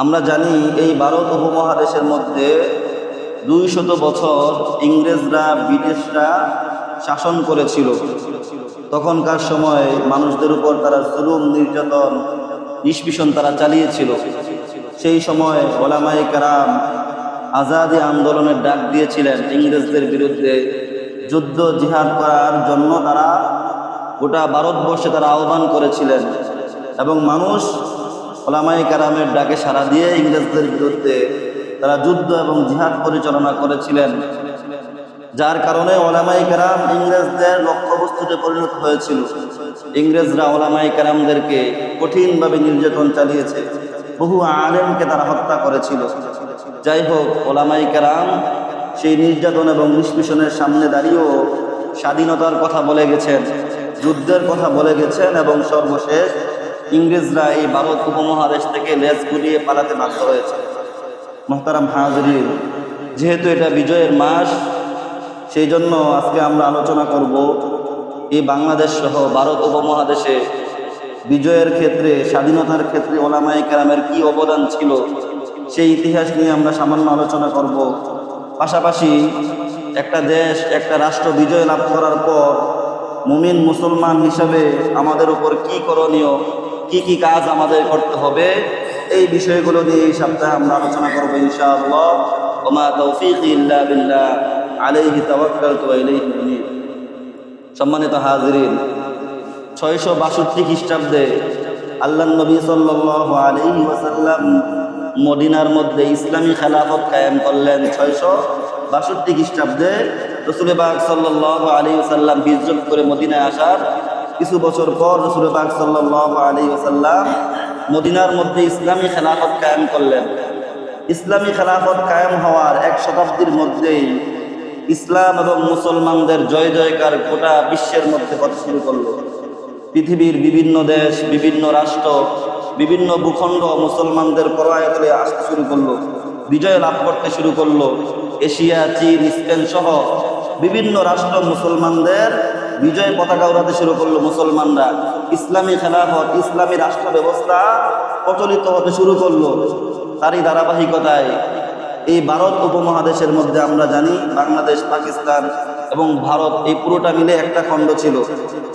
আমরা জানি এই ভারত উপমহাদেশের মধ্যে 200 বছর ইংরেজরা ব্রিটিশরা শাসন করেছিল। তখনকার সময় মানুষদের উপর তারা জুলুম নির্যাতন নিষ্পীষণ তারা চালিয়েছিল। সেই সময় ওলামায়ে কেরাম আজাদি আন্দোলনের ডাক দিয়েছিলেন ইংরেজদের বিরুদ্ধে যুদ্ধ জিহাদ করার জন্য। তারা গোটা ভারতবর্ষে তারা আহ্বান করেছিলেন এবং মানুষ ওলামায়ে কেরামের ডাকে সাড়া দিয়ে ইংরেজদের বিরুদ্ধে তারা যুদ্ধ এবং জিহাদ পরিচালনা করেছিলেন, যার কারণে ওলামায়ে কেরাম ইংরেজদের লক্ষ্যবস্তুতে পরিণত হয়েছিল। ইংরেজরা ওলামায়ে কেরামদেরকে কঠিনভাবে নির্যাতন চালিয়েছে, বহু আলেমকে তারা হত্যা করেছিল। যাই হোক, ওলামায়ে কেরাম সেই নির্যাতন এবং নিষ্পীষণের সামনে দাঁড়িয়েও স্বাধীনতার কথা বলে গেছেন, যুদ্ধের কথা বলে গেছেন এবং সর্বশেষ ইংরেজরা এই ভারত উপমহাদেশ থেকে লেজ গুলিয়ে পালাতে বাধ্য হয়েছে। মুহতারাম হাজরিন, যেহেতু এটা বিজয়ের মাস, সেই জন্য আজকে আমরা আলোচনা করব এই বাংলাদেশ সহ ভারত উপমহাদেশে বিজয়ের ক্ষেত্রে, স্বাধীনতার ক্ষেত্রে ওলামায়ে কেরামের কি অবদান ছিল সেই ইতিহাস নিয়ে আমরা সামান্য আলোচনা করব। পাশাপাশি একটা দেশ, একটা রাষ্ট্র বিজয় লাভ করার পর মুমিন মুসলমান হিসাবে আমাদের উপর কি করণীয়, কি কি কাজ আমাদের করতে হবে, এই বিষয়গুলো নিয়ে এই সপ্তাহে আমরা আলোচনা করব ইনশাআল্লাহ। ওমা তৌফিকি ইল্লা বিল্লাহ, আলাইহি তাওয়াক্কালতু ওয়া ইলাইহি উনীব। সম্মানিত হাজিরিন, 662 খ্রিস্টাব্দে আল্লাহর নবী সাল্লাল্লাহু আলাইহি ওয়াসাল্লাম মদিনার মধ্যে ইসলামী খেলাফত কায়েম করলেন। 662 খ্রিস্টাব্দে রাসূল পাক সাল্লাল্লাহু আলাইহি ওয়াসাল্লাম হিজরত করে মদিনায় আসার কিছু বছর পর রাসূল পাক সাল্লাল্লাহু আলাইহি ওয়াসাল্লাম মদিনার মধ্যে ইসলামী খেলাফত কায়েম করলেন। ইসলামী খেলাফত কায়েম হওয়ার 1 শতাব্দীর মধ্যেই ইসলাম এবং মুসলমানদের জয় জয়কার গোটা বিশ্বের মধ্যে হতে শুরু করলো। পৃথিবীর বিভিন্ন দেশ, বিভিন্ন রাষ্ট্র, বিভিন্ন ভূখণ্ড মুসলমানদের পরায়তলে আসতে শুরু করলো, বিজয় লাভ করতে শুরু করলো। এশিয়া, চীন, স্পেন সহ বিভিন্ন রাষ্ট্র মুসলমানদের বিজয় পতাকা উড়াতে শুরু করলো। মুসলমানরা ইসলামী খেলাফত, ইসলামী রাষ্ট্র ব্যবস্থা প্রচলিত হতে শুরু করলো। তারই ধারাবাহিকতায় এই ভারত উপমহাদেশের মধ্যে আমরা জানি বাংলাদেশ, পাকিস্তান এবং ভারত এই পুরোটা মিলে একটা খণ্ড ছিল,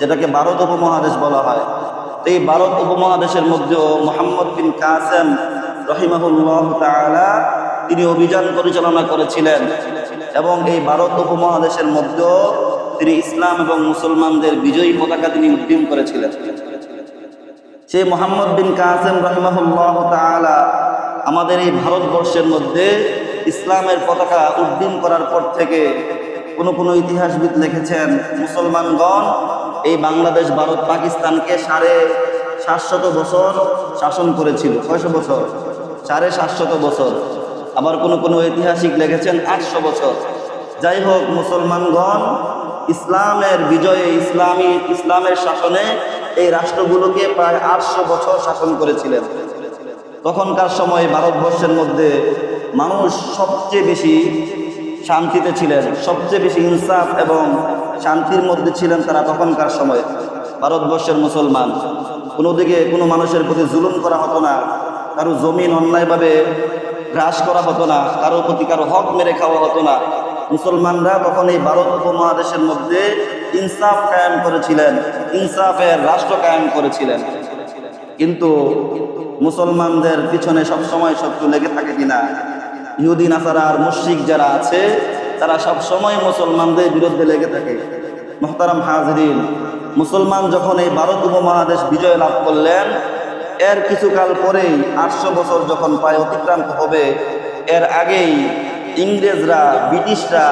যেটাকে ভারত উপমহাদেশ বলা হয়। তো এই ভারত উপমহাদেশের মধ্যেও মুহাম্মদ বিন কাসেম রহিমাহুল্লাহ তাআলা তিনি অভিযান পরিচালনা করেছিলেন এবং এই ভারত উপমহাদেশের মধ্যেও তিনি ইসলাম এবং মুসলমানদের বিজয়ী পতাকা তিনি উড্ডীন করেছিলেন। সেই মুহাম্মদ বিন কাসেম রহিমাহুল্লাহ তাআলা আমাদের এই ভারতবর্ষের মধ্যে ইসলামের পতাকা উড্ডীন করার পর থেকে কোনো ইতিহাসবিদ লিখেছেন মুসলমানগণ এই বাংলাদেশ, ভারত, পাকিস্তানকে 750 বছর শাসন করেছিল। 600 বছর? 750 বছর। আবার কোনো ঐতিহাসিক লিখেছেন 800 বছর। যাই হোক, মুসলমানগণ ইসলামের বিজয়ে, ইসলামের শাসনে এই রাষ্ট্রগুলোকে প্রায় 800 বছর শাসন করেছিলেন। তখনকার সময় ভারতবর্ষের মধ্যে মানুষ সবচেয়ে বেশি শান্তিতে ছিলেন, সবচেয়ে বেশি ইনসাফ এবং শান্তির মধ্যে ছিলেন তারা তখনকার সময়। ভারতবর্ষের মুসলমান, কোনো দিকে কোনো মানুষের প্রতি জুলুম করা হতো না, কারো জমিন অন্যায়ভাবে গ্রাস করা হতো না, কারো প্রতি কারো হক মেরে খাওয়া হতো না। মুসলমানরা তখন এই ভারত উপমহাদেশের মধ্যে ইনসাফ কায়েম করেছিলেন, ইনসাফের রাষ্ট্র কায়েম করেছিলেন। কিন্তু মুসলমানদের পিছনে সবসময় শত্রু লেগে থাকে কিনা? ইহুদি, নাসারা আর মুশরিক যারা আছে তারা সবসময় মুসলমানদের বিরুদ্ধে লেগে থাকে। মুহতারাম হাজরিন, মুসলমান যখন এই ভারত উপমহাদেশ বিজয় লাভ করলেন, এর কিছুকাল পরেই 800 বছর যখন প্রায় অতিক্রান্ত হবে, এর আগেই ইংরেজরা, ব্রিটিশরা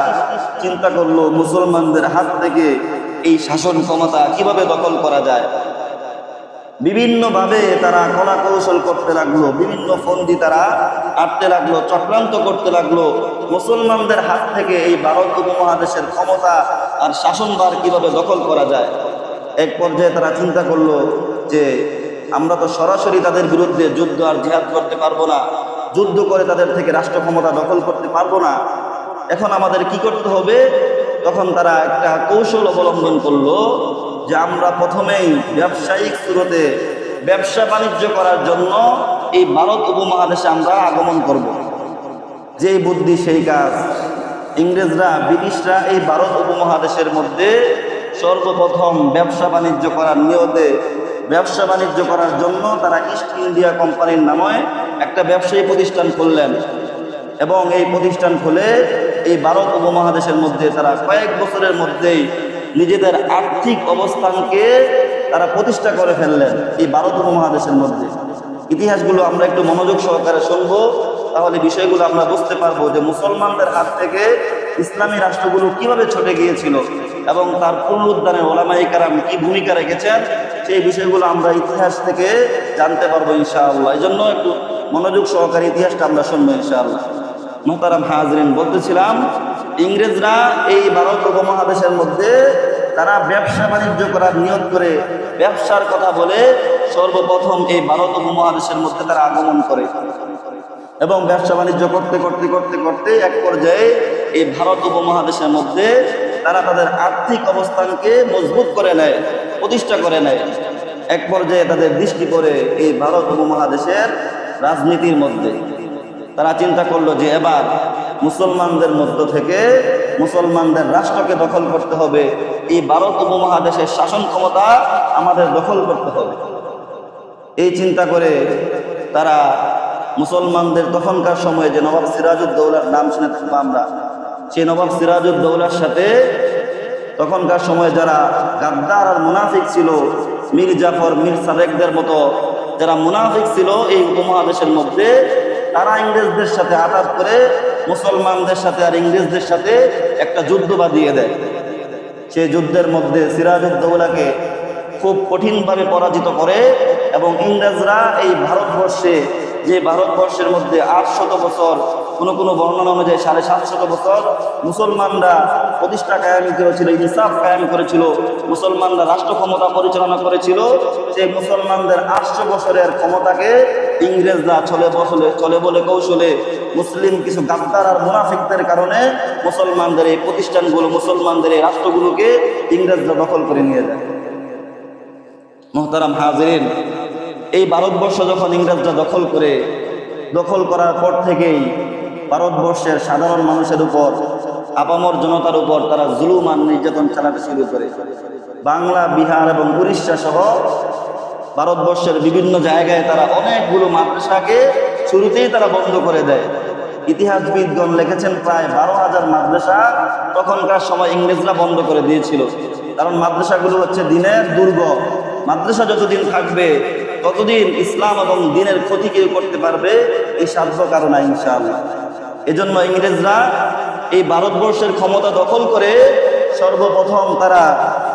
চিন্তা করলো মুসলমানদের হাত থেকে এই শাসন ক্ষমতা কিভাবে দখল করা যায়। বিভিন্নভাবে তারা কলা কৌশল করতে লাগলো, বিভিন্ন ফন্দি তারা আটতে লাগলো, চক্রান্ত করতে লাগলো মুসলমানদের হাত থেকে এই ভারত উপমহাদেশের ক্ষমতা আর শাসনভার কিভাবে দখল করা যায়। এক পর্যায়ে তারা চিন্তা করলো যে আমরা তো সরাসরি তাদের বিরুদ্ধে যুদ্ধ আর জিহাদ করতে পারবো না, যুদ্ধ করে তাদের থেকে রাষ্ট্র ক্ষমতা দখল করতে পারবো না। এখন আমাদের কি করতে হবে? তখন তারা একটা কৌশল অবলম্বন করলো যে আমরা প্রথমেই ব্যবসায়িক স্রোতে ব্যবসা বাণিজ্য করার জন্য এই ভারত উপমহাদেশে আমরা আগমন করব। যেই বুদ্ধি সেই কাজ। ইংরেজরা, ব্রিটিশরা এই ভারত উপমহাদেশের মধ্যে সর্বপ্রথম ব্যবসা বাণিজ্য করার নিয়তে, ব্যবসা বাণিজ্য করার জন্য তারা ইস্ট ইন্ডিয়া কোম্পানির নামে একটা ব্যবসায়ী প্রতিষ্ঠান খুললেন এবং এই প্রতিষ্ঠান খুলে এই ভারত উপমহাদেশের মধ্যে তারা কয়েক বছরের মধ্যেই নিজেদের আর্থিক অবস্থানকে তারা প্রতিষ্ঠা করে ফেললেন এই ভারত উপমহাদেশের মধ্যে। ইতিহাসগুলো আমরা একটু মনোযোগ সহকারে শুনবো, তাহলে বিষয়গুলো আমরা বুঝতে পারবো যে মুসলমানদের হাত থেকে ইসলামী রাষ্ট্রগুলো কিভাবে ছুটে গিয়েছিল এবং তার পুনরুদ্ধারে ওলামায়ে কেরাম কি ভূমিকা রেখেছেন, সেই বিষয়গুলো আমরা ইতিহাস থেকে জানতে পারবো ইনশাআল্লাহ। এই জন্য একটু মনোযোগ সহকারে ইতিহাসটা আমরা শুনবো ইনশাআল্লাহ। মুহতারাম হাজরিন, বলতেছিলাম ইংরেজরা এই ভারত উপমহাদেশের মধ্যে তারা ব্যবসা বাণিজ্য করার নিয়ত করে ব্যবসার কথা বলে সর্বপ্রথম এই ভারত উপমহাদেশের মধ্যে তারা আগমন করে এবং ব্যবসা বাণিজ্য করতে করতে করতে করতে এক পর্যায়ে এই ভারত উপমহাদেশের মধ্যে তারা তাদের আর্থিক অবস্থানকে মজবুত করে নেয়, প্রতিষ্ঠা করে নেয়। এক পর্যায়ে তাদের দৃষ্টি পড়ে এই ভারত উপমহাদেশের রাজনীতির মধ্যে। তারা চিন্তা করলো যে এবার মুসলমানদের মধ্য থেকে মুসলমানদের রাষ্ট্রকে দখল করতে হবে, এই ভারত উপমহাদেশের শাসন ক্ষমতা আমাদের দখল করতে হবে। এই চিন্তা করে তারা মুসলমানদের তখনকার সময়ে যে নবাব সিরাজউদ্দৌলার নাম শুনে থাকবো আমরা, সেই নবাব সিরাজউদ্দৌলার সাথে তখনকার সময়ে যারা গাদ্দার আর মুনাফিক ছিল, মীর জাফর, মীর সাদেকদের মতো যারা মুনাফিক ছিল এই উপমহাদেশের মধ্যে, তারা ইংরেজদের সাথে আঘাত করে মুসলমানদের সাথে আর ইংরেজদের সাথে একটা যুদ্ধ বাঁধিয়ে দেয়। সেই যুদ্ধের মধ্যে সিরাজউদ্দৌলাকে খুব কঠিনভাবে পরাজিত করে এবং ইংরেজরা এই ভারতবর্ষে, যে ভারতবর্ষের মধ্যে 800 বছর, কোনো বর্ণনা অনুযায়ী 750 বছর মুসলমানরা প্রতিষ্ঠা কায়েম করেছিল, ইনসাফ কায়েম করেছিল, মুসলমানরা রাষ্ট্র ক্ষমতা পরিচালনা করেছিল, সেই মুসলমানদের 800 বছরের ক্ষমতাকে ইংরেজরা চলে বলে কৌশলে মুসলিম কিছু গাদ্দার আর মুনাফিকদের কারণে মুসলমানদের এই প্রতিষ্ঠানগুলো, মুসলমানদের এই রাষ্ট্রগুলোকে ইংরেজরা দখল করে নিয়ে যায়। মুহতারাম হাজিরিন, এই ভারতবর্ষ যখন ইংরেজরা দখল করার পর থেকেই ভারতবর্ষের সাধারণ মানুষের উপর, আপামর জনতার উপর তারা জুলুম আর নির্যাতন চালাতে শুরু করে। বাংলা, বিহার এবং উড়িষ্যা সহ ভারতবর্ষের বিভিন্ন জায়গায় তারা অনেকগুলো মাদ্রাসাকে শুরুতেই তারা বন্ধ করে দেয়। ইতিহাসবিদগণ লিখেছেন প্রায় 12,000 মাদ্রাসা তখনকার সময় ইংরেজরা বন্ধ করে দিয়েছিল। কারণ মাদ্রাসাগুলো হচ্ছে দিনের দুর্গ। মাদ্রাসা যতদিন থাকবে ততদিন ইসলাম এবং দিনের ক্ষতি কেউ করতে পারবে এই সাধ্য কারণে ইনশাআল্লাহ। এজন্য ইংরেজরা এই ভারতবর্ষের ক্ষমতা দখল করে সর্বপ্রথম তারা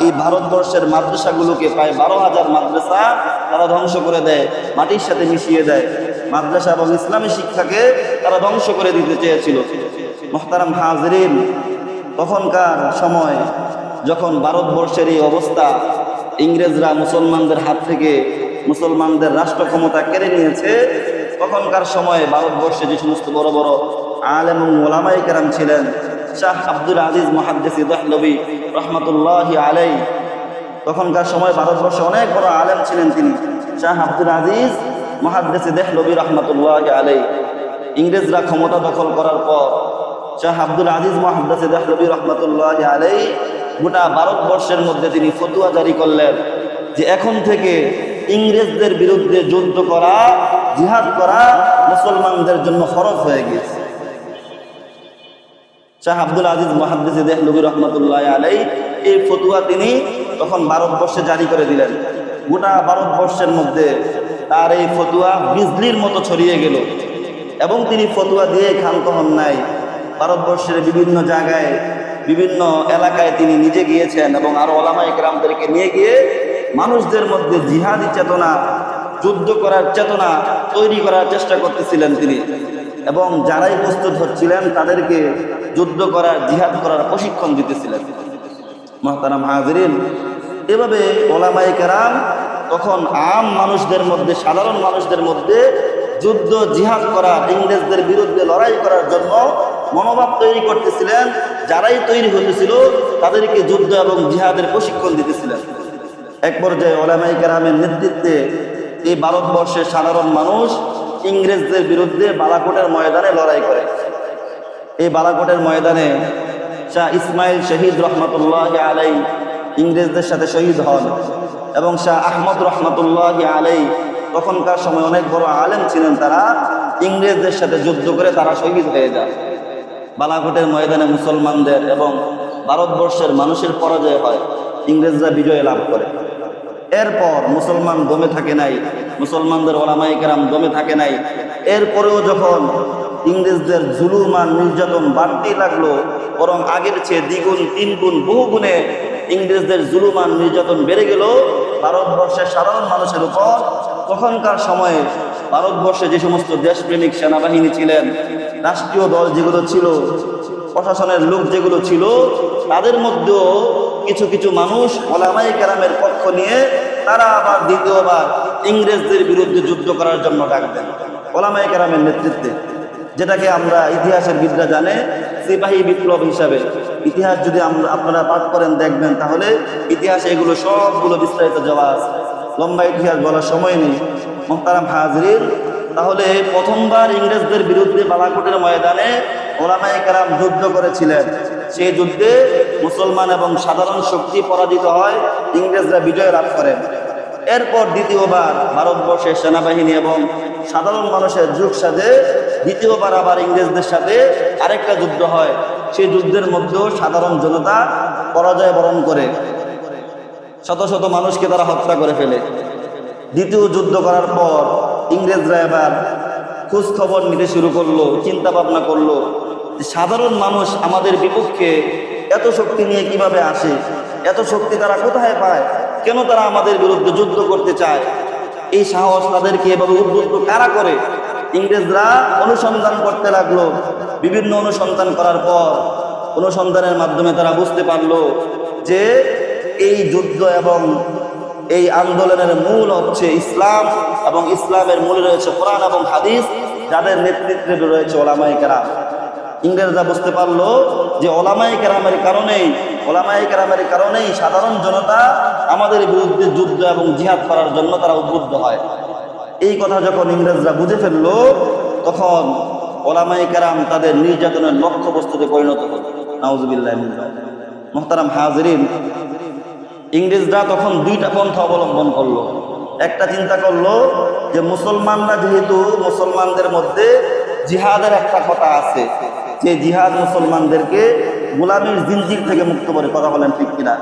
এই ভারতবর্ষের মাদ্রাসাগুলোকে, প্রায় 12,000 মাদ্রাসা তারা ধ্বংস করে দেয়, মাটির সাথে মিশিয়ে দেয়। মাদ্রাসা এবং ইসলামী শিক্ষাকে তারা ধ্বংস করে দিতে চেয়েছিল। মুহতারাম হাজরিন, তখনকার সময় যখন ভারতবর্ষের এই অবস্থা, ইংরেজরা মুসলমানদের হাত থেকে মুসলমানদের রাষ্ট্র ক্ষমতা কেড়ে নিয়েছে, তখনকার সময়ে ভারতবর্ষে যে সমস্ত বড় বড় আলেম এবং ওলামায়ে কেরাম ছিলেন, শাহ আব্দুল আজিজ মুহাদ্দিস দেহলভী রহমতুল্লাহি আলাইহি, তখনকার সময় ভারতবর্ষে অনেক বড় আলেম ছিলেন তিনি, শাহ আব্দুল আজিজ মুহাদ্দিস দেহলভী রহমতুল্লাহি আলাইহি। ইংরেজরা ক্ষমতা দখল করার পর শাহ আব্দুল আজিজ মুহাদ্দিস দেহলভী রহমতুল্লাহি আলাইহি গোটা ভারতবর্ষের মধ্যে তিনি ফতোয়া জারি করলেন যে এখন থেকে ইংরেজদের বিরুদ্ধে যুদ্ধ করা, জিহাদ করা মুসলমানদের জন্য ফরজ হয়ে গিয়েছে। শাহ আব্দুল আজিজ মুহাদ্দিস দেহলভী রহমতুল্লাহি আলাইহি এই ফতোয়া তিনি তখন ভারতবর্ষে জারি করে দিলেন। গোটা ভারতবর্ষের মধ্যে তার এই ফতোয়া বিজলির মতো ছড়িয়ে গেল এবং তিনি ফতোয়া দিয়ে ক্ষান্ত হন নাই। ভারতবর্ষের বিভিন্ন জায়গায়, বিভিন্ন এলাকায় তিনি নিজে গিয়েছেন এবং আরো ওলামায়ে কেরামদেরকে নিয়ে গিয়ে মানুষদের মধ্যে জিহাদি চেতনা, যুদ্ধ করার চেতনা তৈরি করার চেষ্টা করতেছিলেন তিনি, এবং যারাই প্রস্তুত হচ্ছিলেন তাদেরকে যুদ্ধ করার, জিহাদ করার প্রশিক্ষণ দিতেছিলেন। মুহতারাম হাজিরিন, এভাবে ওলামায়ে কেরাম তখন আম মানুষদের মধ্যে, সাধারণ মানুষদের মধ্যে যুদ্ধ, জিহাদ করা, ইংরেজদের বিরুদ্ধে লড়াই করার জন্য মনোভাব তৈরি করতেছিলেন। যারাই তৈরি হতেছিল তাদেরকে যুদ্ধ এবং জিহাদের প্রশিক্ষণ দিতেছিলেন। এক পর্যায়ে ওলামায়ে কেরামের নেতৃত্বে এই ভারতবর্ষের সাধারণ মানুষ ইংরেজদের বিরুদ্ধে বালাকোটের ময়দানে লড়াই করে। এই বালাকোটের ময়দানে শাহ ইসমাইল শহীদ রহমতুল্লাহ আলাই ইংরেজদের সাথে শহীদ হন এবং শাহ আহমদ রহমতুল্লাহ আলাই তখনকার সময় অনেক বড় আলেম ছিলেন, তারা ইংরেজদের সাথে যুদ্ধ করে তারা শহীদ হয়ে যায়। বালাকোটের ময়দানে মুসলমানদের এবং ভারতবর্ষের মানুষের পরাজয় হয়, ইংরেজরা বিজয় লাভ করে। এরপর মুসলমান দমে থাকে নাই, মুসলমানদের ওলামায়ে কেরাম দমে থাকে নাই। এরপরেও যখন ইংরেজদের জুলুম আর নির্যাতন বাড়তে লাগলো, বরং আগের চেয়ে দ্বিগুণ তিনগুণ বহু গুণে ইংরেজদের জুলুম আর নির্যাতন বেড়ে গেল ভারতবর্ষের সাধারণ মানুষের উপর। তখনকার সময়ে ভারতবর্ষে যে সমস্ত দেশপ্রেমিক সেনাবাহিনী ছিলেন, রাষ্ট্রীয় দল যেগুলো ছিল, প্রশাসনের লোক যেগুলো ছিল, তাদের মধ্যেও কিছু কিছু মানুষ ওলামায়ে কেরামের পক্ষ নিয়ে তারা আবার দ্বিতীয়বার ইংরেজদের বিরুদ্ধে যুদ্ধ করার জন্য ডাক দেন ওলামায়ে কেরামের নেতৃত্বে, যেটাকে আমরা ইতিহাসের বিদরা জানে সিপাহী বিপ্লব হিসাবে। ইতিহাস যদি আপনারা পাঠ করেন দেখবেন, তাহলে ইতিহাসে এগুলো সবগুলো বিস্তারিত যাওয়া আছে, লম্বা ইতিহাস বলার সময় নেই। মুহতারাম হাজরিন, তাহলে প্রথমবার ইংরেজদের বিরুদ্ধে বালাকোটের ময়দানে ওলামায়ে কেরাম যুদ্ধ করেছিলেন। সেই যুদ্ধে মুসলমান এবং সাধারণ শক্তি পরাজিত হয়, ইংরেজরা বিজয় লাভ করেন। এরপর দ্বিতীয়বার ভারতবর্ষের সেনাবাহিনী এবং সাধারণ মানুষের যুগ সাজে দ্বিতীয়বার আবার ইংরেজদের সাথে আরেকটা যুদ্ধ হয়। সেই যুদ্ধের মধ্যেও সাধারণ জনতা পরাজয় বরণ করে, শত শত মানুষকে তারা হত্যা করে ফেলে। দ্বিতীয় যুদ্ধ করার পর ইংরেজরা এবার খোঁজ খবর নিতে শুরু করলো, চিন্তা ভাবনা করলো যে সাধারণ মানুষ আমাদের বিপক্ষে এত শক্তি নিয়ে কিভাবে আসে, এত শক্তি তারা কোথায় পায়, কেন তারা আমাদের বিরুদ্ধে যুদ্ধ করতে চায়, এই সাহস তাদেরকে এভাবে উদ্বুদ্ধ কারা করে। ইংরেজরা অনুসন্ধান করতে লাগলো। বিভিন্ন অনুসন্ধান করার পর অনুসন্ধানের মাধ্যমে তারা বুঝতে পারলো যে এই যুদ্ধ এবং এই আন্দোলনের মূল হচ্ছে ইসলাম, এবং ইসলামের মূলে রয়েছে কোরআন এবং হাদিস, যাদের নেতৃত্বে রয়েছে ওলামায়ে কেরাম। ইংরেজরা বুঝতে পারলো যে ওলামায়ে কেরামের কারণেই সাধারণ জনতা আমাদের বিরুদ্ধে যুদ্ধ এবং জিহাদ করার জন্য তারা উদ্বুদ্ধ হয়। এই কথা যখন ইংরেজরা বুঝে ফেললো, তখন ওলামায়ে কেরাম তাদের নির্যাতনের লক্ষ্যবস্তুতে পরিণত হল। নাউজুবিল্লাহ। মুহতারাম হাজরিন, ইংরেজরা তখন দুইটা পন্থা অবলম্বন করলো। একটা চিন্তা করলো যে মুসলমানরা, যেহেতু মুসলমানদের মধ্যে জিহাদের একটা কথা আছে, যে জিহাদ মুসলমানদেরকে গোলামীর জিনজির থেকে মুক্ত করে, কথা বলেন ঠিক কিনা?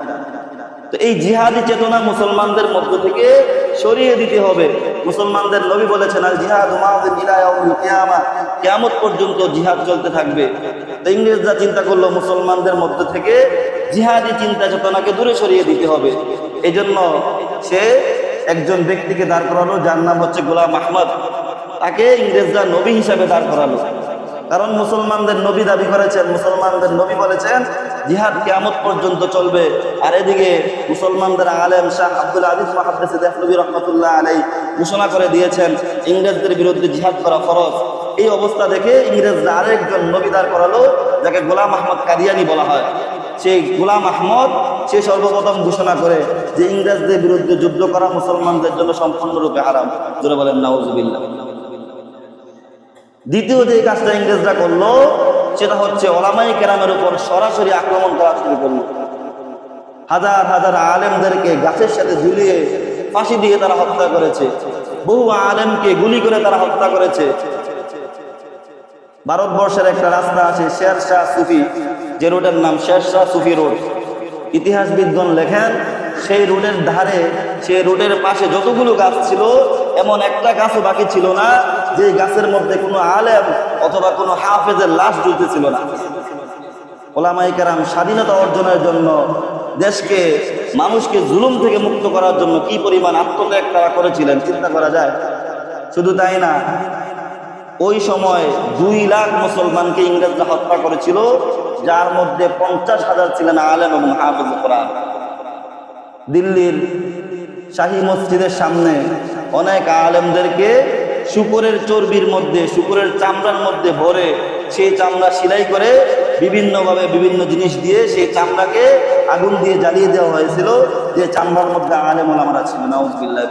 তো এই জিহাদি চেতনা মুসলমানদের মধ্য থেকে সরিয়ে দিতে হবে। মুসলমানদের নবী বলেছেন, আল জিহাদ মাউযিন ইলা ইয়াউমিল কিয়ামা, কিয়ামত পর্যন্ত জিহাদ চলতে থাকবে। তো ইংরেজরা চিন্তা করলো মুসলমানদের মধ্য থেকে জিহাদি চিন্তা চেতনাকে দূরে সরিয়ে দিতে হবে। এই জন্য সে একজন ব্যক্তিকে দাঁড় করালো, যার নাম হচ্ছে গোলাম আহমদ। তাকে ইংরেজরা নবী হিসাবে দাঁড় করালো, কারণ মুসলমানদের নবী দাবি করেছেন, মুসলমানদের নবী বলেছেন জিহাদ কিয়ামত পর্যন্ত চলবে। আর এদিকে মুসলমানদের আলেম শাহ আব্দুল আজিজ মুহাদ্দিস দেহলভী রহমতুল্লাহ আলাইহি ঘোষণা করে দিয়েছেন ইংরেজদের বিরুদ্ধে জিহাদ করা ফরজ। এই অবস্থা দেখে ইংরেজরা আরেকজন নবী দাঁড় করালো, যাকে গোলাম আহমদ কাদিয়ানী বলা হয়। সেই গোলাম আহমদ সে সর্বপ্রথম ঘোষণা করে যে ইংরেজদের বিরুদ্ধে যুদ্ধ করা মুসলমানদের জন্য সম্পূর্ণরূপে হারাম। জোরে বলেন নাউজুবিল্লাহ। দ্বিতীয় যে কাজটা ইংরেজরা করলো, সেটা হচ্ছে ওলামায়ে কেরামের উপর সরাসরি আক্রমণ করা শুরু করলো। হাজার হাজার আলেমদেরকে গাছের সাথে ঝুলিয়ে ফাঁসি দিয়ে তারা হত্যা করেছে, বহু আলেমকে গুলি করে তারা হত্যা করেছে। ভারতবর্ষের একটা রাস্তা আছে শেরশাহ সুফি, যে রোডের নাম শেরশাহ সুফি রোড। ইতিহাসবিদগণ লেখেন, সেই রোডের ধারে, সেই রোডের পাশে যতগুলো গাছ ছিল, এমন একটা গাছও বাকি ছিল না যে গাছের মধ্যে কোনো আলেম অথবা কোনো হাফেজের লাশ ঝুলতেছিল না। ওলামায়ে কেরাম স্বাধীনতা অর্জনের জন্য, দেশকে, মানুষকে জুলুম থেকে মুক্ত করার জন্য কি পরিমাণ আত্মত্যাগ তারা করেছিলেন চিন্তা করা যায়। শুধু তাই না, ওই সময় 2 লাখ মুসলমানকে ইংরেজরা হত্যা করেছিল, যার মধ্যে 50,000 ছিলেন আলেম এবং হাফেজ কোরআন। দিল্লির শাহী মসজিদের সামনে অনেক আলেমদেরকে শুকরের চর্বির মধ্যে, শুকরের চামড়ার মধ্যে ভরে, সেই চামড়া সেলাই করে বিভিন্নভাবে বিভিন্ন জিনিস দিয়ে সেই চামড়াকে আগুন দিয়ে জ্বালিয়ে দেওয়া হয়েছিল, যে চামড়ার মধ্যে আলেম ওলামারা ছিল। নাউজুবিল্লাহ।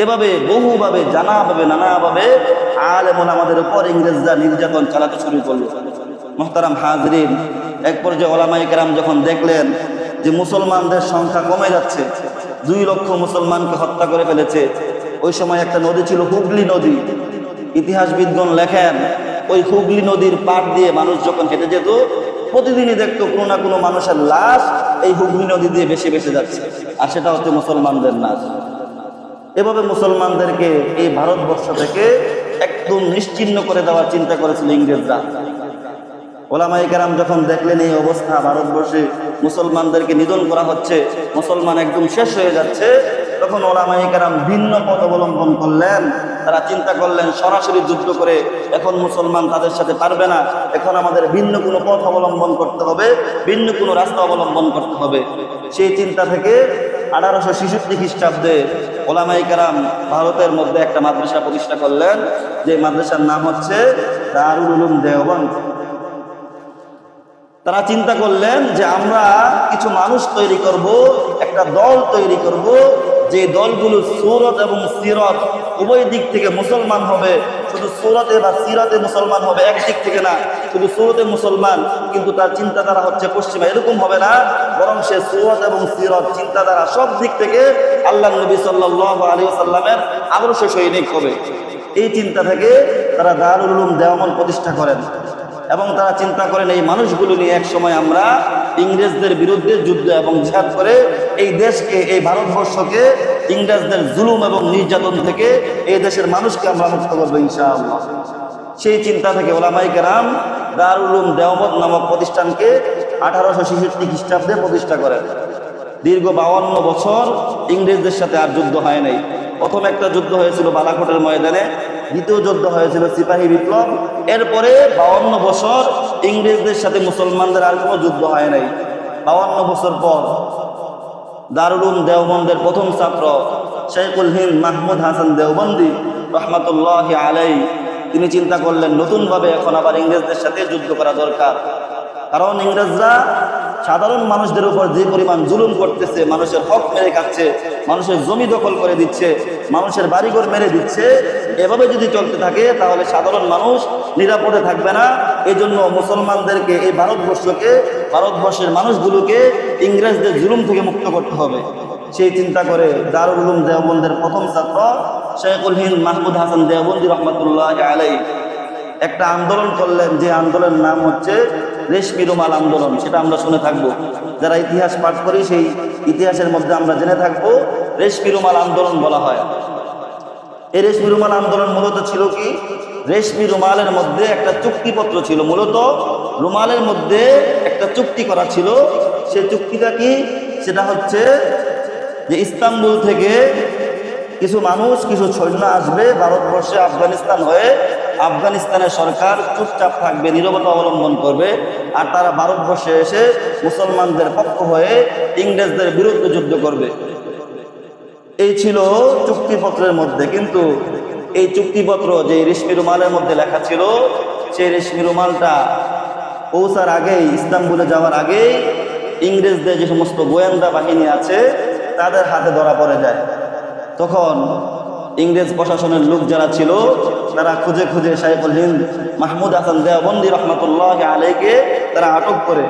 এভাবে বহুভাবে জানাভাবে নানাভাবে আলেমুল আমাদের উপর ইংরেজরা নির্যাতন চালাতে শুরু করলো। মুহতারাম হাজরিন, এক পর্যায়ে ওলামায়ে কেরাম যখন দেখলেন যে মুসলমানদের সংখ্যা কমে যাচ্ছে, 2 লক্ষ মুসলমানকে হত্যা করে ফেলেছে। ওই সময় একটা নদী ছিল হুগলি নদী। ইতিহাসবিদগণ লেখেন ওই হুগলি নদীর পাড় দিয়ে মানুষ যখন হেঁটে যেত, প্রতিদিনই দেখতো কোনো না কোনো মানুষের লাশ এই হুগলি নদী দিয়ে ভেসে ভেসে যাচ্ছে, আর সেটা হচ্ছে মুসলমানদের লাশ। এভাবে মুসলমানদেরকে এই ভারতবর্ষ থেকে একদম নিশ্চিহ্ন করে দেওয়ার চিন্তা করেছিল ইংরেজরা। ওলামায়ে কেরাম যখন দেখলেন এই অবস্থা, ভারতবর্ষে মুসলমানদেরকে নিধন করা হচ্ছে, মুসলমান একদম শেষ হয়ে যাচ্ছে, তখন ওলামায়ে কেরাম ভিন্ন পথ অবলম্বন করলেন। তারা চিন্তা করলেন সরাসরি যুদ্ধ করে এখন মুসলমান তাদের সাথে পারবে না, এখন আমাদের ভিন্ন কোনো পথ অবলম্বন করতে হবে, ভিন্ন কোনো রাস্তা অবলম্বন করতে হবে। সেই চিন্তা থেকে 1866 খ্রিস্টাব্দে ওলামায়ে কেরাম ভারতের মধ্যে একটা মাদ্রাসা প্রতিষ্ঠা করলেন, যে মাদ্রাসার নাম হচ্ছে দারুল উলুম দেওবন্দ। তারা চিন্তা করলেন যে আমরা কিছু মানুষ তৈরি করব, একটা দল তৈরি করব, যে দলগুলো সূরত এবং সিরত উভয় দিক থেকে মুসলমান হবে। শুধু সূরতে বা সিরতে মুসলমান হবে একদিক থেকে না, শুধু সূরতে মুসলমান কিন্তু তার চিন্তাধারা হচ্ছে পশ্চিমা, এরকম হবে না, বরং সে সূরত এবং সিরত চিন্তাধারা সব দিক থেকে আল্লাহ নবী সাল্লাল্লাহু আলাইহি ওয়াসাল্লামের আদর্শ সৈনিক হবে। এই চিন্তা থেকে তারা দারুল উলুম দেওবন্দ প্রতিষ্ঠা করেন এবং তারা চিন্তা করেন এই মানুষগুলো নিয়ে এক সময় আমরা ইংরেজদের বিরুদ্ধে যুদ্ধ এবং জিহাদ করে এই দেশকে, এই ভারতবর্ষকে ইংরেজদের জুলুম এবং নির্যাতন থেকে এই দেশের মানুষকে আমরা মুক্ত করবো ইনশাআল্লাহ। সেই চিন্তা থেকে ওলামায়ে কেরাম দারুল উলুম দেওবন্দ নামক প্রতিষ্ঠানকে 1866 খ্রিস্টাব্দে প্রতিষ্ঠা করেন। দীর্ঘ 52 বছর ইংরেজদের সাথে আর যুদ্ধ হয় নাই। প্রথম একটা যুদ্ধ হয়েছিল বালাকোটের ময়দানে, দ্বিতীয় যুদ্ধ হয়েছিল সিপাহী বিপ্লব। এরপরে 52 বছর ইংরেজদের সাথে মুসলমানদের আর কোনো যুদ্ধ হয় নাই। 52 বছর পর দারুল উলুম দেওবন্দের প্রথম ছাত্র শেখুল হিন্দ মাহমুদ হাসান দেওবন্দি রহমাতুল্লাহি আলাইহি, তিনি চিন্তা করলেন নতুনভাবে এখন আবার ইংরেজদের সাথে যুদ্ধ করা দরকার। কারণ ইংরেজরা সাধারণ মানুষদের উপর যে পরিমাণ জুলুম করতেছে, মানুষের হক মেরে খাচ্ছে, মানুষের জমি দখল করে দিচ্ছে, মানুষের বাড়িঘর মেরে দিচ্ছে, এভাবে যদি চলতে থাকে তাহলে সাধারণ মানুষ নিরাপদে থাকবে না। এই জন্য মুসলমানদেরকে, এই ভারতবর্ষকে, ভারতবর্ষের মানুষগুলোকে ইংরেজদের জুলুম থেকে মুক্ত করতে হবে। সেই চিন্তা করে দারুল উলুম দেওবন্দের প্রথম ছাত্র শেখুল হিন্দ মাহমুদ হাসান দেওবন্দি রহমাতুল্লাহি আলাইহি একটা আন্দোলন করলেন, যে আন্দোলনের নাম হচ্ছে রেশমি রুমাল আন্দোলন। সেটা আমরা শুনে থাকবো, যারা ইতিহাস পাঠ করি সেই ইতিহাসের মধ্যে আমরা জেনে থাকবো রেশমি রুমাল আন্দোলন বলা হয়। এই রেশমি রুমাল আন্দোলন মূলত ছিল কি, রেশমি রুমালের মধ্যে একটা চুক্তিপত্র ছিল, মূলত রুমালের মধ্যে একটা চুক্তি করা ছিল। সেই চুক্তিটা কি, সেটা হচ্ছে যে ইস্তাম্বুল থেকে কিছু মানুষ, কিছু সৈন্য আসবে ভারতবর্ষে, আফগানিস্তান হয়ে, আফগানিস্তানের সরকার চুপচাপ থাকবে, নীরবতা অবলম্বন করবে, আর তারা ভারতবর্ষে এসে মুসলমানদের পক্ষ হয়ে ইংরেজদের বিরুদ্ধে যুদ্ধ করবে। এই ছিল চুক্তিপত্রের মধ্যে। কিন্তু এই চুক্তিপত্র যে রেশমি রুমালের মধ্যে লেখা ছিল, সেই রেশমি রুমালটা পৌঁছার আগেই, ইস্তাম্বুলে যাওয়ার আগেই ইংরেজদের যে সমস্ত গোয়েন্দা বাহিনী আছে তাদের হাতে ধরা পড়ে যায়। তখন ইংরেজ প্রশাসনের লোক যারা ছিল তারা খুঁজে খুঁজে শেখুল হিন্দ মাহমুদ হাসান দেওবন্দি রহমাতুল্লাহি আলাইহিকে তারা আটক করে,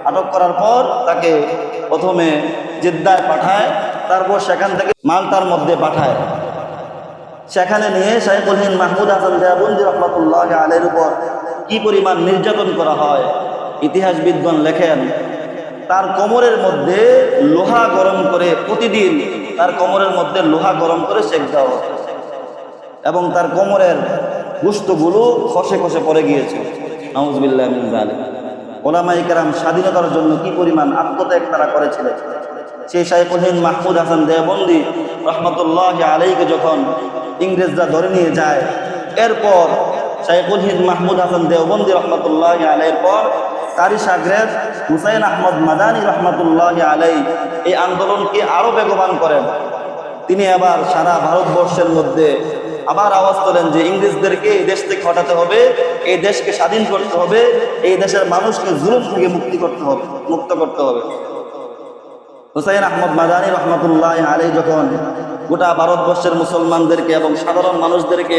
আটক করার পর তাকে প্রথমে জেদ্দায় পাঠায়, তারপর সেখান থেকে মাল্টার মধ্যে পাঠায়। সেখানে নিয়ে শেখুল হিন্দ মাহমুদ হাসান দেওবন্দি রহমাতুল্লাহি আলাইহির উপর কি পরিমাণ নির্যাতন করা হয় ইতিহাসবিদগণ লেখেন। তার কোমরের মধ্যে লোহা গরম করে, প্রতিদিন তার কোমরের মধ্যে লোহা গরম করে সেক দেওয়া হতো এবং তার কোমরের গোশতগুলো খসে খসে পড়ে গিয়েছে। নাউজুবিল্লাহি মিন যালিক। ওলামায়ে কেরাম স্বাধীনতার জন্য কি পরিমাণ আত্মত্যাগ তারা করেছিলেন। সেই শেখুল হিন্দ মাহমুদ হাসান দেওবন্দি রহমাতুল্লাহি আলাইহিকে যখন ইংরেজরা ধরে নিয়ে যায়, এরপর শেখুল হিন্দ মাহমুদ হাসান দেওবন্দি রহমাতুল্লাহি আলাইহির পর তারই শাগরেদ হুসাইন আহমদ মাদানী রহমাতুল্লাহি আলাইহি এই আন্দোলনকে আরো বেগবান করেন। তিনি আবার সারা ভারতবর্ষের মধ্যে আবার আওয়াজ তোলেন যে ইংরেজদেরকে এই দেশ থেকে হটাতে হবে, এই দেশকে স্বাধীন করতে হবে, এই দেশের মানুষকে জুলুম থেকে মুক্ত করতে হবে। হুসাইন আহমদ মাদানী রহমাতুল্লাহি আলাইহি যখন গোটা ভারতবর্ষের মুসলমানদেরকে এবং সাধারণ মানুষদেরকে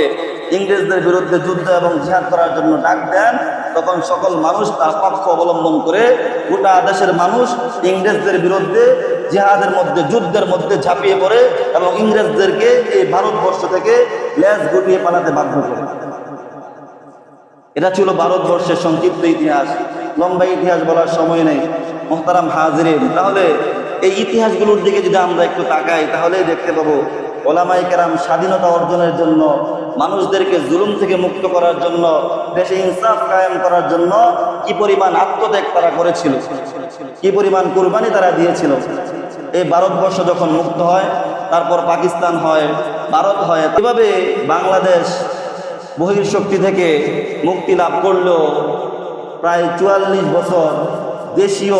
ইংরেজদের বিরুদ্ধে যুদ্ধ এবং জিহাদ করার জন্য ডাক দেন, তখন সকল মানুষ তার পক্ষ অবলম্বন করে গোটা দেশের মানুষ ইংরেজদের বিরুদ্ধে জিহাদের মধ্যে, যুদ্ধের মধ্যে ঝাঁপিয়ে পড়ে এবং ইংরেজদেরকে এই ভারতবর্ষ থেকে লেজ গুটিয়ে পালাতে বাধ্য করে। এটা ছিল ভারতবর্ষের সংক্ষিপ্ত ইতিহাস। লম্বা ইতিহাস বলার সময় নেই মোহতারাম হাজিরিন। তাহলে এই ইতিহাসগুলোর দিকে যদি আমরা একটু তাকাই, তাহলেই দেখতে পাবো ওলামায়ে কেরাম স্বাধীনতা অর্জনের জন্য, মানুষদেরকে জুলুম থেকে মুক্ত করার জন্য, দেশে ইনসাফ কায়েম করার জন্য কি পরিমাণ আত্মত্যাগ তারা করেছিল, কি পরিমাণ কুরবানি তারা দিয়েছিল। এই ভারতবর্ষ যখন মুক্ত হয়, তারপর পাকিস্তান হয়, ভারত হয়, এভাবে বাংলাদেশ বহির্শক্তি থেকে মুক্তি লাভ করলেও প্রায় 44 বছর দেশীয়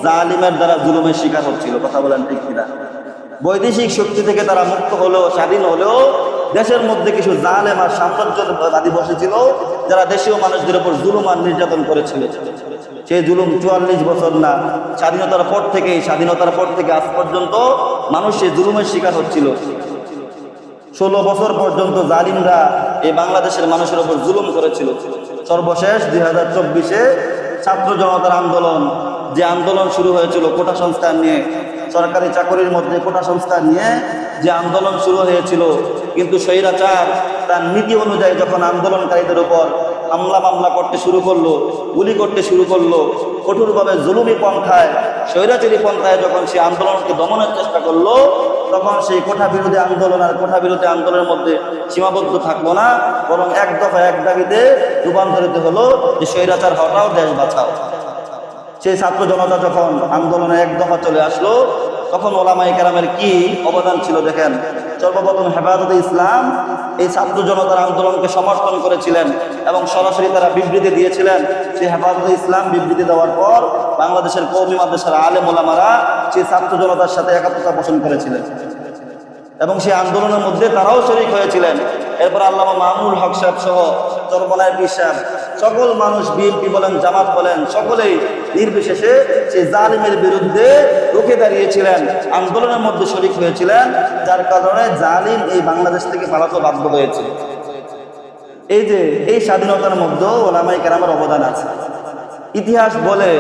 জালিমের দ্বারা জুলুমের শিকার হচ্ছিল। কথা বলেন ঠিক কিনা? বৈদেশিক শক্তি থেকে তারা মুক্ত হলেও, স্বাধীন হলেও, দেশের মধ্যে কিছু জালেম আর সাম্রাজ্যবাদী বসেছিল, যারা দেশীয় মানুষদের উপর জুলুম আর নির্যাতন করেছিল। সেই জুলুম 44 বছর না, স্বাধীনতার পর থেকে আজ পর্যন্ত মানুষ সেই জুলুমের শিকার হচ্ছিল। 16 বছর পর্যন্ত জালিমরা এই বাংলাদেশের মানুষের উপর জুলুম করেছিল। সর্বশেষ 2024-এ ছাত্র জনতার আন্দোলন, যে আন্দোলন শুরু হয়েছিল কোটা সংস্কার নিয়ে, সরকারি চাকরির মধ্যে কোটা সংস্কার নিয়ে যে আন্দোলন শুরু হয়েছিল, কিন্তু স্বৈরাচার তার নীতি অনুযায়ী যখন আন্দোলনকারীদের উপর হামলা মামলা করতে শুরু করলো, গুলি করতে শুরু করলো, কঠোরভাবে জুলুমি পন্থায়, স্বৈরাচারী পন্থায় যখন সে আন্দোলনকে দমনের চেষ্টা করলো, তখন সেই কোঠা বিরোধী আন্দোলন আর কোঠা বিরোধী আন্দোলনের মধ্যে সীমাবদ্ধ থাকলো না, বরং এক দফা এক দাবিতে রূপান্তরিত হলো যে স্বৈরাচার হটাও, দেশ বাঁচাও। সেই ছাত্র জনতা যখন আন্দোলনে এক দফা চলে আসলো, তখন ওলামায়ে কেরামের কি অবদান ছিল দেখেন। সর্বপ্রথম হেফাজতে ইসলাম এই ছাত্র জনতার আন্দোলনকে সমর্থন করেছিলেন এবং সরাসরি তারা বিবৃতি দিয়েছিলেন। সেই হেফাজতে ইসলাম বিবৃতি দেওয়ার পর বাংলাদেশের কওমি মাদ্রাসার আলেম ওলামারা সেই ছাত্র জনতার সাথে একাত্মতা পোষণ করেছিলেন এবং সেই আন্দোলনের মধ্যে তারাও শরীক হয়েছিলেন। এরপর আল্লামা মামুনুল হক সাহেব সহ চরমনায় পীর সাহেব, সকল মানুষ, বিএনপি বলেন, জামাত বলেন, সকলেই নির্বিশেষে সেই জালিমের বিরুদ্ধে রুখে দাঁড়িয়েছিলেন, আন্দোলনের মধ্যে শরীক হয়েছিলেন, যার কারণে জালিম এই বাংলাদেশ থেকে পালাতে বাধ্য হয়েছে। এই যে এই স্বাধীনতার মধ্যেও ওলামায়ে কেরামের অবদান আছে। ইতিহাস বলে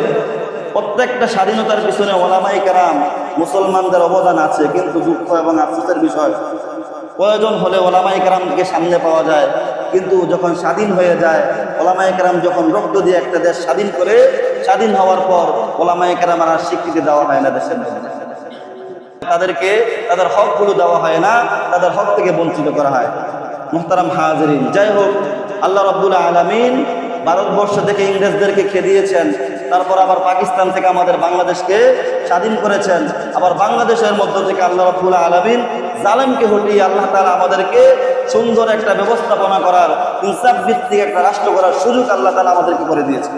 প্রত্যেকটা স্বাধীনতার পিছনে ওলামায়ে কেরাম, মুসলমানদের অবদান আছে, কিন্তু দুঃখ এবং আফসোসের বিষয়, প্রয়োজন হলে ওলামায়ে কেরামকে সামনে পাওয়া যায়, কিন্তু যখন স্বাধীন হয়ে যায়, ওলামায়ে কেরাম যখন রক্ত দিয়ে একটা দেশ স্বাধীন করে, স্বাধীন হওয়ার পর ওলামায়ে কেরাম আর স্বীকৃতি দেওয়া হয় না দেশের মধ্যে, তাদেরকে তাদের হকগুলো দেওয়া হয় না, তাদের হক থেকে বঞ্চিত করা হয়। মুহতারাম হাজিরিন, যাই হোক, আল্লাহ রাব্বুল আলামিন ভারতবর্ষ থেকে ইংরেজদেরকে খেদিয়েছেন, তারপর আবার পাকিস্তান থেকে আমাদের বাংলাদেশকে স্বাধীন করেছেন, আবার বাংলাদেশের মধ্য থেকে আল্লাহ রাব্বুল আলামিন জালেমকে হটিয়ে আল্লাহ তাআলা আমাদেরকে সুন্দর একটা ব্যবস্থাপনা করার, ইনসাফ ভিত্তিক একটা রাষ্ট্র করার সুযোগ আল্লাহ তাআলা আমাদেরকে করে দিয়েছেন।